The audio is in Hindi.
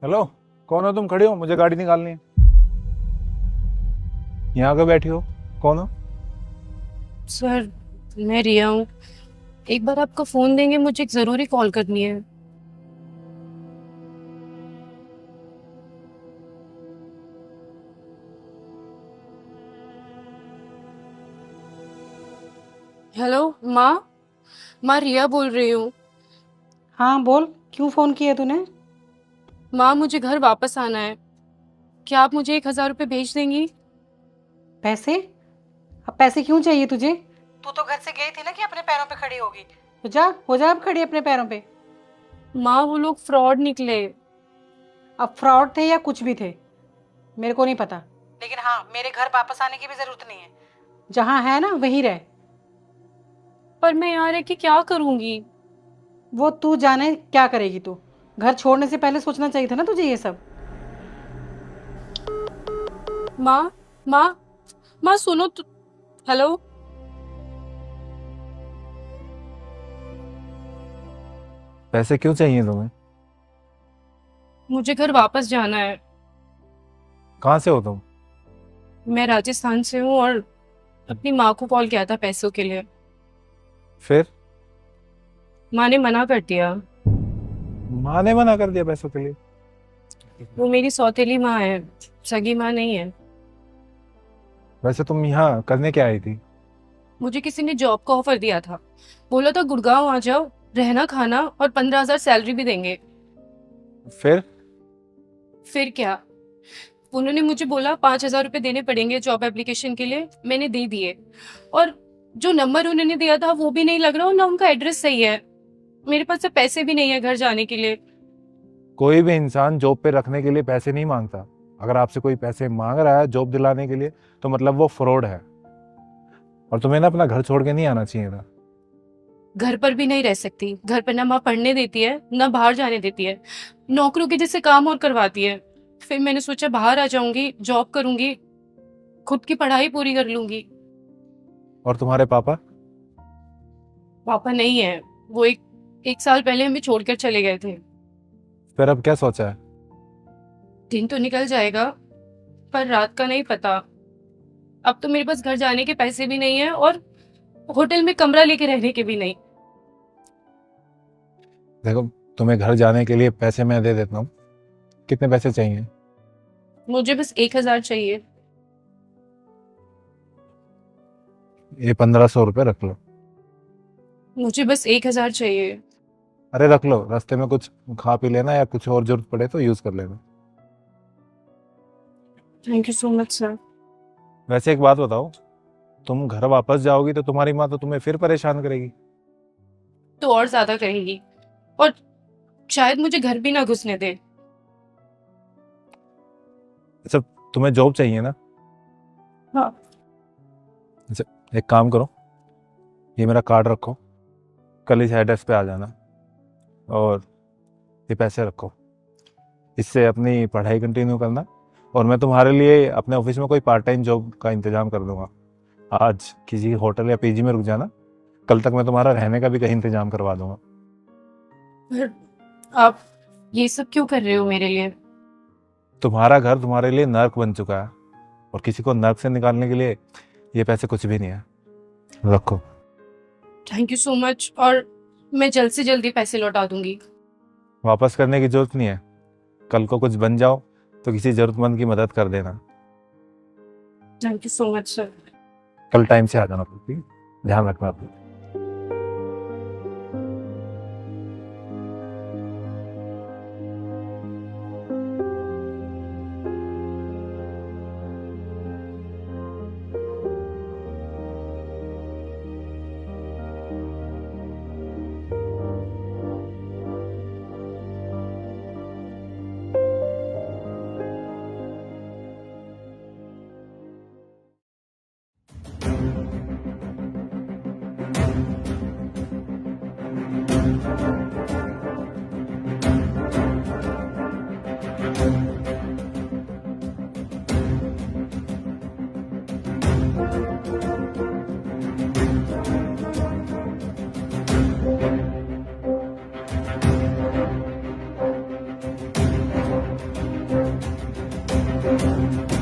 हेलो। कौन हो तुम? खड़े हो, मुझे गाड़ी निकालनी है। यहाँ आके बैठी हो? कौन हो? सर, मैं रिया हूँ। एक बार आपका फोन देंगे, मुझे एक जरूरी कॉल करनी है। हेलो माँ। माँ, रिया बोल रही हूँ। हाँ बोल, क्यों फोन किया तूने? माँ, मुझे घर वापस आना है। क्या आप मुझे 1,000 रुपये भेज देंगी? पैसे? अब पैसे क्यों चाहिए तुझे? तू तो घर से गई थी ना कि अपने पैरों पे खड़ी होगी। तो जा, हो जा अब खड़ी अपने पैरों पे। माँ, वो लोग फ्रॉड निकले। अब फ्रॉड थे या कुछ भी थे, मेरे को नहीं पता। लेकिन हाँ, मेरे घर वापस आने की भी जरूरत नहीं है। जहाँ है ना वहीं रह। पर मैं यहाँ रह के क्या करूँगी? वो तू जाने क्या करेगी तू। घर छोड़ने से पहले सोचना चाहिए था ना तुझे ये सब। माँ, माँ, माँ सुनो तो। हेलो। पैसे क्यों चाहिए तुम्हें? मुझे घर वापस जाना है। कहाँ से हो तुम? मैं राजस्थान से हूँ और अपनी माँ को कॉल किया था पैसों के लिए। फिर? माँ ने मना कर दिया। माँ ने मना कर दिया पैसों के लिए? वो मेरी सौतेली माँ है, सगी माँ नहीं है। वैसे तुम यहाँ करने क्या आई थी? मुझे किसी ने जॉब का ऑफर दिया था। बोला था गुड़गांव आ जाओ, रहना खाना और 15,000 सैलरी भी देंगे। फिर? फिर क्या, उन्होंने मुझे बोला 5,000 रुपये देने पड़ेंगे जॉब एप्लीकेशन के लिए। मैंने दे दिए। और जो नंबर उन्होंने दिया था वो भी नहीं लग रहा और ना उनका एड्रेस सही है। मेरे पास अब पैसे भी नहीं है घर जाने के लिए। कोई भी इंसान जॉब पे रखने के लिए पैसे नहीं मांगता। अगर आपसे कोई पैसे मांग रहा है जॉब दिलाने के लिए तो मतलब वो फ्रॉड है। और तुम्हें ना अपना घर छोड़ के नहीं आना चाहिए था। घर पर भी नहीं रह सकती। घर पर ना माँ पढ़ने देती है ना बाहर जाने देती है। नौकरों के जैसे काम और करवाती है। फिर मैंने सोचा बाहर आ जाऊंगी, जॉब करूंगी, खुद की पढ़ाई पूरी कर लूंगी। और तुम्हारे पापा? पापा नहीं है। वो एक साल पहले हमें छोड़कर चले गए थे। फिर अब क्या सोचा है? दिन तो निकल जाएगा, पर रात का नहीं पता। अब तो मेरे पास घर जाने के पैसे भी नहीं है और होटल में कमरा लेके रहने के भी नहीं। देखो, तुम्हें घर जाने के लिए पैसे मैं दे देता हूँ। कितने पैसे चाहिए? मुझे बस 1,000 चाहिए। ये 1500 रुपये रख लो। मुझे बस 1,000 चाहिए। अरे रख लो, रास्ते में कुछ खा पी लेना या कुछ और जरूरत पड़े तो यूज कर लेना। Thank you so much sir. वैसे एक बात बताओ, तुम घर वापस जाओगी तो तुम्हारी माँ तो तुम्हें फिर परेशान करेगी। तो और ज्यादा करेंगी और शायद मुझे घर भी ना घुसने दे। अच्छा, तुम्हें जॉब चाहिए ना? हाँ। अच्छा, एक काम करो, ये मेरा कार्ड रखो, कल इस एड्रेस पे आ जाना। और ये पैसे रखो, इससे अपनी पढ़ाई कंटिन्यू करना। और मैं तुम्हारे लिए अपने ऑफिस में कोई पार्ट टाइम जॉब का इंतजाम कर दूंगा। आज किसी होटल या पीजी में रुक जाना, कल तक मैं तुम्हारा रहने का भी कहीं इंतजाम करवा दूंगा। पर आप ये सब क्यों कर रहे हो मेरे लिए? तुम्हारा घर तुम्हारे लिए नर्क बन चुका है, और किसी को नर्क से निकालने के लिए ये पैसे कुछ भी नहीं है। रखो। थैंक यू सो मच, और मैं जल्द से जल्दी पैसे लौटा दूंगी। वापस करने की जरूरत नहीं है। कल को कुछ बन जाओ तो किसी जरूरतमंद की मदद कर देना। Thank you so much sir. कल टाइम से आ जाना, ठीक है? ध्यान रखना अपना। है।